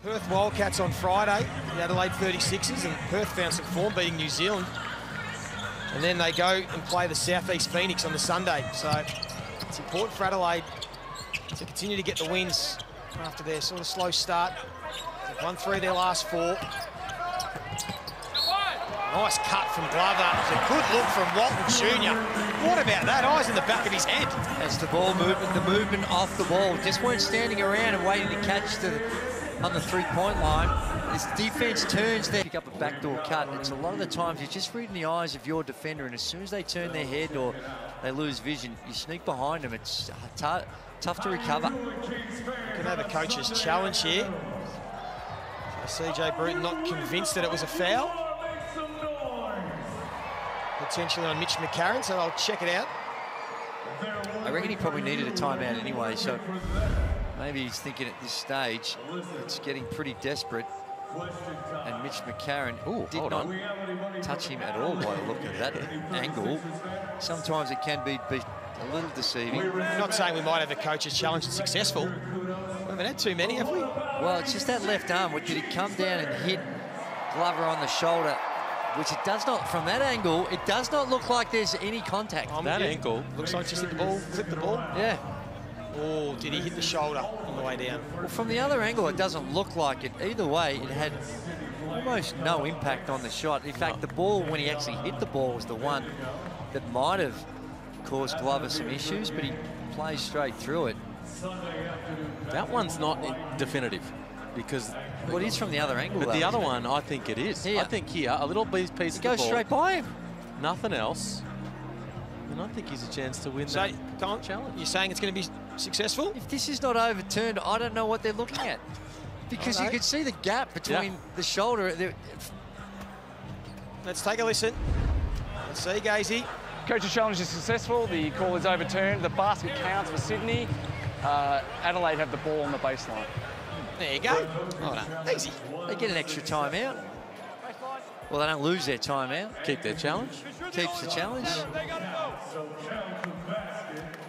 Perth Wildcats on Friday, the Adelaide 36Ers, and Perth found some form beating New Zealand. And then they go and play the Southeast Phoenix on the Sunday. So it's important for Adelaide to continue to get the wins after their sort of slow start. They've won 3 of their last 4. Nice cut from Glover. It's a good look from Walton Jr. What about that? Eyes in the back of his head. That's the ball movement, the movement off the ball. Just weren't standing around and waiting to catch on the 3-point line. This defense turns there. Pick up a backdoor cut. It's a lot of the times you're just reading the eyes of your defender, and as soon as they turn their head or they lose vision, you sneak behind them. It's tough to recover. Can have a coach's challenge here. So CJ Bruton not convinced that it was a foul. Potentially on Mitch McCarron, so I'll check it out. I reckon he probably needed a timeout anyway, so maybe he's thinking at this stage it's getting pretty desperate. And Mitch McCarron did not touch him at all by looking at that angle. Sometimes it can be a little deceiving. We're not saying we might have a coach's challenge and successful. We haven't had too many, have we? Well, it's just that left arm. Did it come down and hit Glover on the shoulder? Which it does not, from that angle, it does not look like there's any contact. That angle looks like just hit the ball, clipped the ball. Yeah. Oh, did he hit the shoulder on the way down? Well, from the other angle, it doesn't look like it. Either way, it had almost no impact on the shot. In fact, the ball, when he actually hit the ball, was the one that might have caused Glover some issues, but he plays straight through it. That one's not definitive. Because well, it is from the other angle. But the other one, I think it is. Here. I think here, a little piece of the ball. It goes straight by him. Nothing else. And I think he's a chance to win that challenge. You're saying it's going to be successful? If this is not overturned, I don't know what they're looking at. Because you can see the gap between the shoulder. Let's take a listen. Let's see, Gazy. Coach's challenge is successful. The call is overturned. The basket counts for Sydney. Adelaide have the ball on the baseline. There you go. Well done. Easy. They get an extra timeout. Well, they don't lose their timeout. Keep their challenge. Keeps the challenge.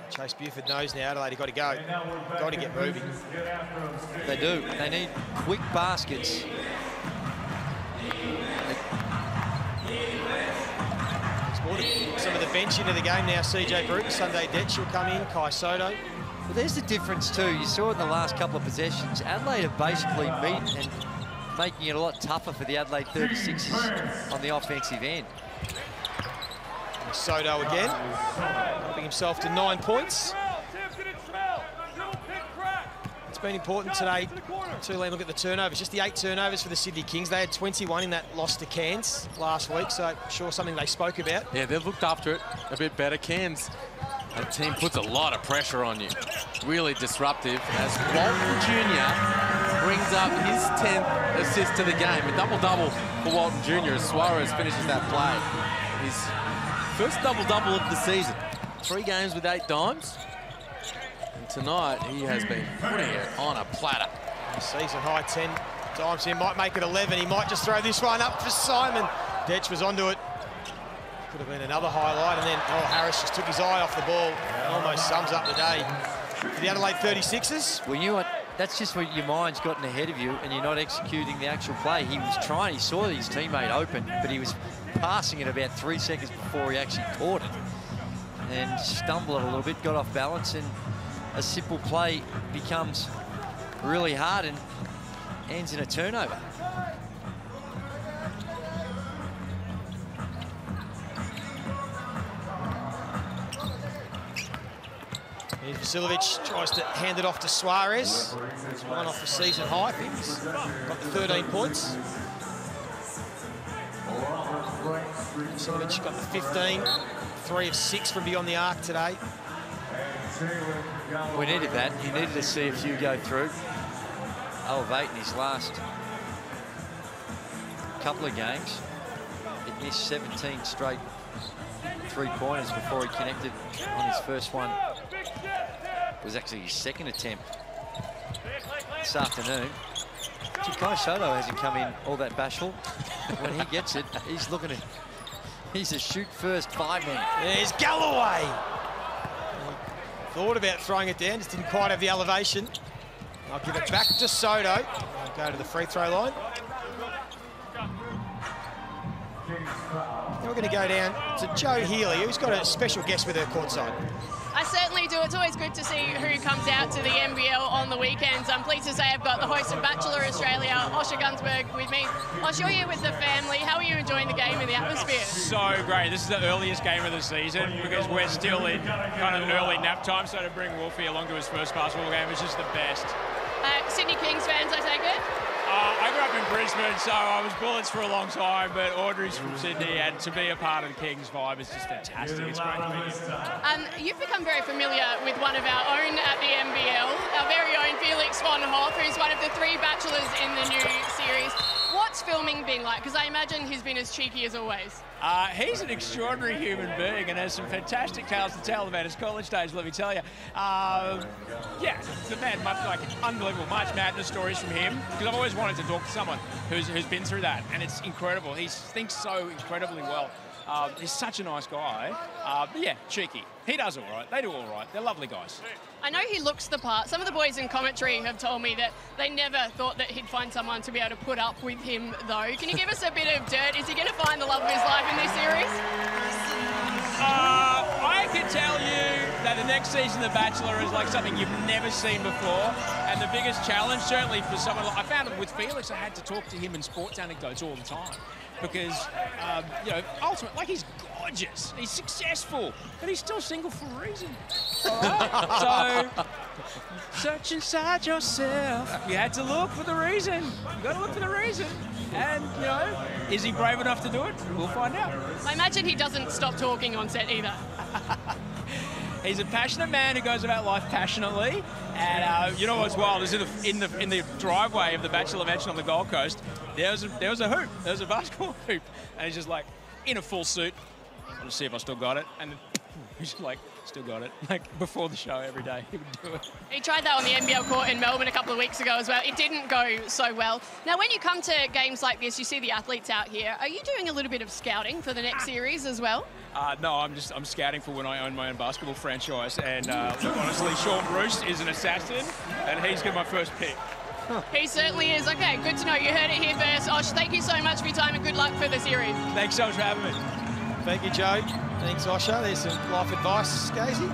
Chase Buford knows now Adelaide have got to go. Got to get moving. They do. They need quick baskets. Some of the bench into the game now. CJ Bruton, Sunday Detch will come in. Kai Sotto. Well, there's the difference too. You saw it in the last couple of possessions. Adelaide have basically beaten and making it a lot tougher for the Adelaide 36ers on the offensive end. And Sotto again, helping himself to 9 points. It's been important today to look at the turnovers. Just the 8 turnovers for the Sydney Kings. They had 21 in that loss to Cairns last week, so I'm sure something they spoke about. Yeah, they've looked after it a bit better. Cairns, that team puts a lot of pressure on you. Really disruptive as Walton Jr. brings up his 10th assist to the game. A double-double for Walton Jr. as Suarez finishes that play. His first double-double of the season. 3 games with 8 dimes. And tonight, he has been putting it on a platter. Season high 10 dimes. He might make it 11. He might just throw this one up for Simon. Detch was onto it. Could have been another highlight, and then Harris just took his eye off the ball. Almost sums up the day for the Adelaide 36ers. Well, you know what? That's just what your mind's gotten ahead of you, and you're not executing the actual play. He was trying. He saw his teammate open, but he was passing it about 3 seconds before he actually caught it, and stumbled a little bit, got off balance, and a simple play becomes really hard and ends in a turnover. Vasilovic tries to hand it off to Suarez. It's one off the season high. He's got the 13 points. Vasilovic got the 15. 3 of 6 from beyond the arc today. We needed that. He needed to see a few go through. 0 of 8 in his last couple of games. He missed 17 straight 3-pointers before he connected on his first one. It was actually his second attempt this afternoon. Kai Sotto hasn't come in all that bashful. When he gets it, he's looking at, he's a shoot first 5-man. There's Galloway. Thought about throwing it down, just didn't quite have the elevation. I'll give it back to Sotto. I'll go to the free throw line. Now we're going to go down to Joe Healy, who's got a special guest with her courtside. I certainly do. It's always good to see who comes out to the NBL on the weekends. I'm pleased to say I've got the host of Bachelor Australia, Osher Gunsberg, with me. Osh, you're here with the family. How are you enjoying the game and the atmosphere? So great. This is the earliest game of the season because we're still in kind of an early nap time, so to bring Wolfie along to his first basketball game is just the best. Sydney Kings fans, I take it? I grew up in Brisbane, so I was Bullets for a long time, but Audrey's from Sydney, and to be a part of the Kings vibe is just fantastic. It's great to be here. You've become very familiar with one of our own at the NBL, our very own Felix von Hoff, who's one of the 3 bachelors in the new series. What's filming been like? Because I imagine he's been as cheeky as always. He's an extraordinary human being and has some fantastic tales to tell about his college days, let me tell you. Yeah, it's a mad, like unbelievable March Madness stories from him, because I've always wanted to talk to someone who's been through that, and it's incredible. He thinks so incredibly well. He's such a nice guy. But yeah, cheeky. He does all right. They do all right. They're lovely guys. I know he looks the part. Some of the boys in commentary have told me that they never thought that he'd find someone to be able to put up with him, though. Can you give us a bit of dirt? Is he going to find the love of his life in this series? I can tell you that the next season of The Bachelor is like something you've never seen before. And the biggest challenge, certainly for someone like... I found it with Felix, I had to talk to him in sports anecdotes all the time. Because, you know, ultimately, like, he's gorgeous, he's successful, but he's still single for a reason. So, search inside yourself. You had to look for the reason. You got to look for the reason. And, you know, is he brave enough to do it? We'll find out. I imagine he doesn't stop talking on set either. He's a passionate man who goes about life passionately, and you know what's wild is in the driveway of the Bachelor Mansion on the Gold Coast, there was a hoop, there was a basketball hoop, and he's just like in a full suit. I'll just see if I still got it, and then he's just like, still got it. Like before the show every day, he would do it. He tried that on the NBL court in Melbourne a couple of weeks ago as well. It didn't go so well. Now, when you come to games like this, you see the athletes out here. Are you doing a little bit of scouting for the next series as well? No, I'm scouting for when I own my own basketball franchise, and look, honestly, Sean Bruce is an assassin, and he's got my first pick. He certainly is. Okay, good to know. You heard it here first. Osh, thank you so much for your time and good luck for the series. Thanks so much for having me. Thank you, Joe. Thanks, Osher. There's some life advice, Gazy.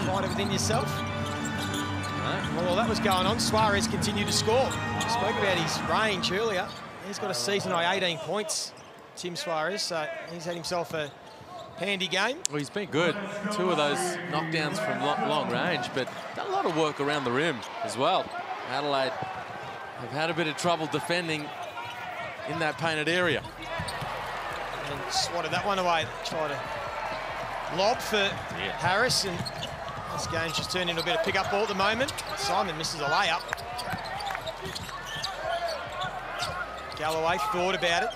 Find it within yourself. Well, that was going on. Suarez continued to score. We spoke about his range earlier. He's got a season high 18 points, Tim Suarez, so he's had himself a handy game. Well, he's been good. 2 of those knockdowns from long range, but done a lot of work around the rim as well. Adelaide have had a bit of trouble defending in that painted area. And swatted that one away. Tried to lob for Harris, and this game's just turned into a bit of pick-up ball at the moment. Simon misses a layup. Galloway thought about it.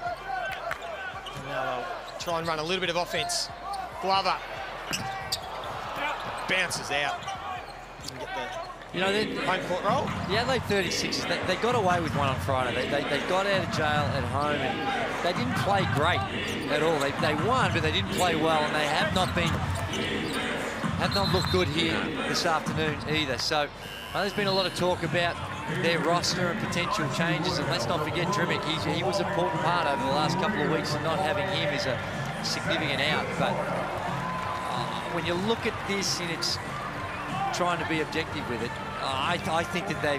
And now they'll try and run a little bit of offense. Glover bounces out. Didn't get the home court roll. The Adelaide 36ers, they got away with one on Friday. They got out of jail at home, and they didn't play great at all. They won, but they didn't play well, and they have not looked good here this afternoon either. So there's been a lot of talk about their roster and potential changes, and let's not forget Trimmick. He was an important part over the last couple of weeks, and not having him is a significant out. But when you look at this and it's trying to be objective with it, I think that they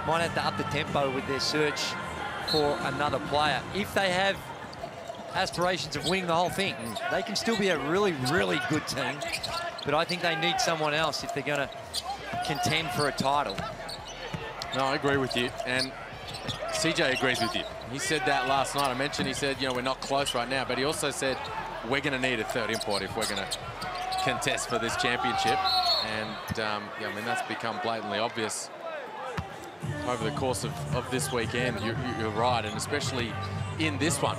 might have to up the tempo with their search for another player. If they have aspirations of winning the whole thing, they can still be a really, really good team. But I think they need someone else if they're going to contend for a title. No, I agree with you, and CJ agrees with you. He said that last night. I mentioned, he said, you know, we're not close right now, but he also said we're going to need a third import if we're going to contest for this championship. And, yeah, I mean, that's become blatantly obvious over the course of this weekend. You're right, and especially in this one.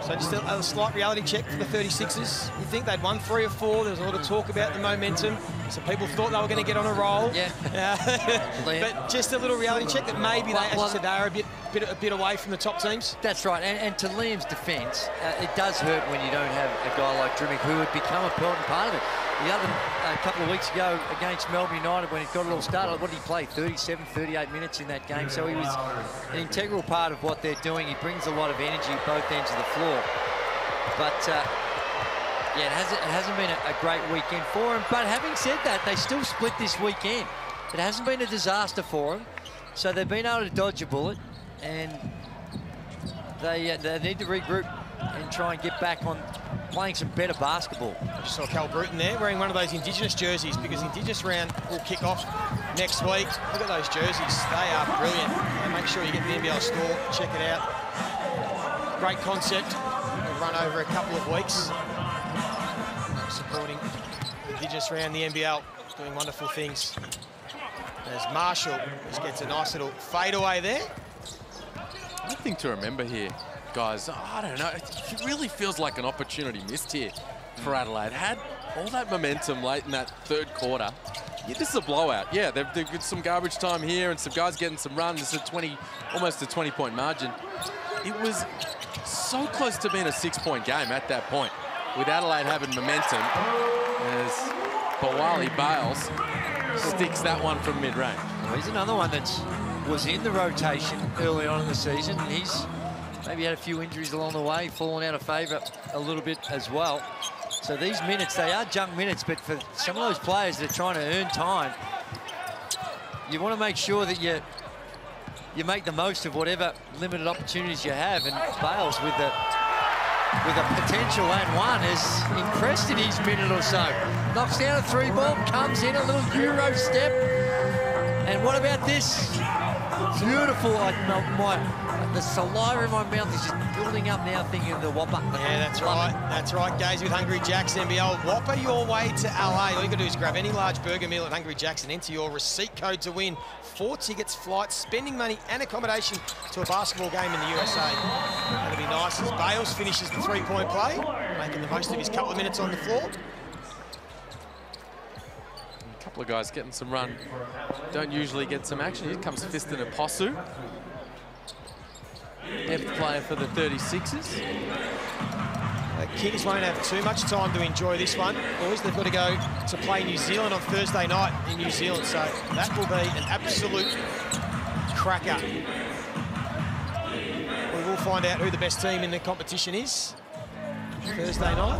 So just a slight reality check for the 36ers. You think they'd won 3 or 4. There was a lot of talk about the momentum. Some people thought they were going to get on a roll. Yeah. But just a little reality check that maybe they, as you said, they are a bit away from the top teams. That's right. And to Liam's defence, it does hurt when you don't have a guy like Trimmick who would become a important part of it. the other couple of weeks ago against Melbourne United when it got a little started, what did he play? 37, 38 minutes in that game. So he was an integral part of what they're doing. He brings a lot of energy at both ends of the floor. But yeah, it hasn't been a great weekend for him. But having said that, they still split this weekend. It hasn't been a disaster for them. So they've been able to dodge a bullet, and they need to regroup and try and get back on playing some better basketball. I just saw Cal Bruton there wearing one of those Indigenous jerseys, because Indigenous round will kick off next week. Look at those jerseys. They are brilliant. And make sure you get the NBL store, check it out. Great concept. It'll run over a couple of weeks. Supporting Indigenous round the NBL, doing wonderful things. There's Marshall, just gets a nice little fadeaway there. One thing to remember here, guys, I don't know, it really feels like an opportunity missed here for Adelaide. Had all that momentum late in that third quarter. Yeah, this is a blowout. Yeah, they've got some garbage time here and some guys getting some runs. It's almost a 20-point margin. It was so close to being a 6-point game at that point, with Adelaide having momentum as Bawali Bales sticks that one from mid-range. Well, he's another one that was in the rotation early on in the season. He's maybe had a few injuries along the way, fallen out of favour a little bit as well. So these minutes, they are junk minutes, but for some of those players that are trying to earn time, you want to make sure that you make the most of whatever limited opportunities you have. And Bales with a potential and one has impressed in his minute or so. Knocks down a 3-ball, comes in a little Euro step. And what about this? Beautiful. The saliva in my mouth is just building up now, thinking of the Whopper. Yeah, that's right. That's right, Gaze with Hungry Jack's NBL. Whopper your way to LA. All you got to do is grab any large burger meal at Hungry Jack's and enter your receipt code to win 4 tickets, flights, spending money and accommodation to a basketball game in the USA. That'll be nice as Bales finishes the 3-point play, making the most of his couple of minutes on the floor. A couple of guys getting some run. Don't usually get some action. Here comes Fiston Aposu. Depth player for the 36ers. The Kings won't have too much time to enjoy this one. Boys, they've got to go to play New Zealand on Thursday night in New Zealand, so that will be an absolute cracker. We will find out who the best team in the competition is Thursday night.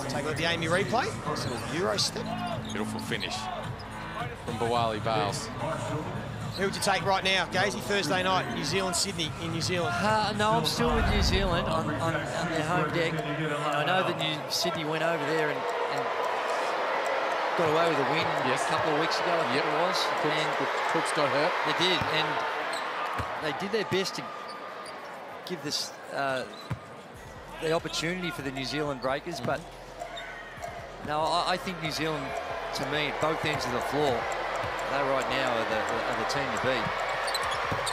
Take a look at the Amy replay. Nice little Euro step. Beautiful finish from Bawali Bales. Who would you take right now, Gazy? Thursday night, New Zealand, Sydney in New Zealand. No, I'm still with New Zealand on their home deck. And I know that Sydney went over there and got away with a win a couple of weeks ago, I think it was. Cooks got hurt. They did, and they did their best to give this the opportunity for the New Zealand Breakers. But no, I think New Zealand, to me, at both ends of the floor, they right now are the team to beat.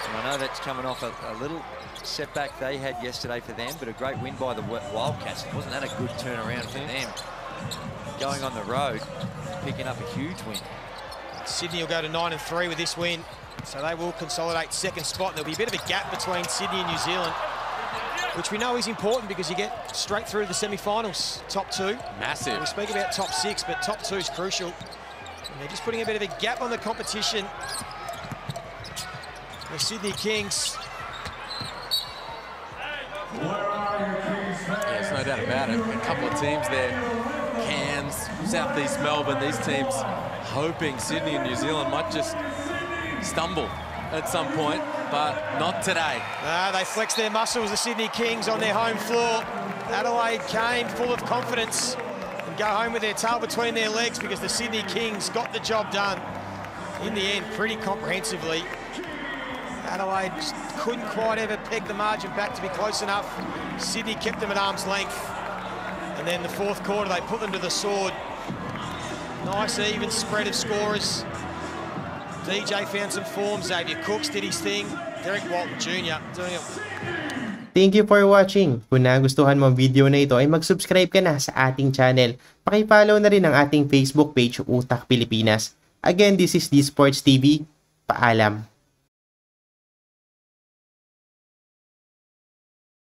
And I know that's coming off a little setback they had yesterday for them, but a great win by the Wildcats. Wasn't that a good turnaround for them? Going on the road, picking up a huge win. Sydney will go to 9-3 with this win, so they will consolidate second spot. There'll be a bit of a gap between Sydney and New Zealand, which we know is important because you get straight through the semi-finals. Top 2. Massive. We speak about top 6, but top 2 is crucial. And they're just putting a bit of a gap on the competition. The Sydney Kings. Yeah, there's no doubt about it. A couple of teams there. Cairns, Southeast Melbourne, these teams hoping Sydney and New Zealand might just stumble at some point, but not today. They flexed their muscles, the Sydney Kings, on their home floor. Adelaide came full of confidence and go home with their tail between their legs because the Sydney Kings got the job done in the end pretty comprehensively. Adelaide just couldn't quite ever peg the margin back to be close enough. Sydney kept them at arm's length. And then the fourth quarter, they put them to the sword. Nice even spread of scorers. DJ found some form. Xavier Cooks did his thing. Derek Walton Jr. doing it. Thank you for watching. Kung nagustuhan mo ang video na ito ay mag-subscribe ka na sa ating channel. Paki-follow na rin ang ating Facebook page Utak Pilipinas. Again, this is D Sports TV. Paalam.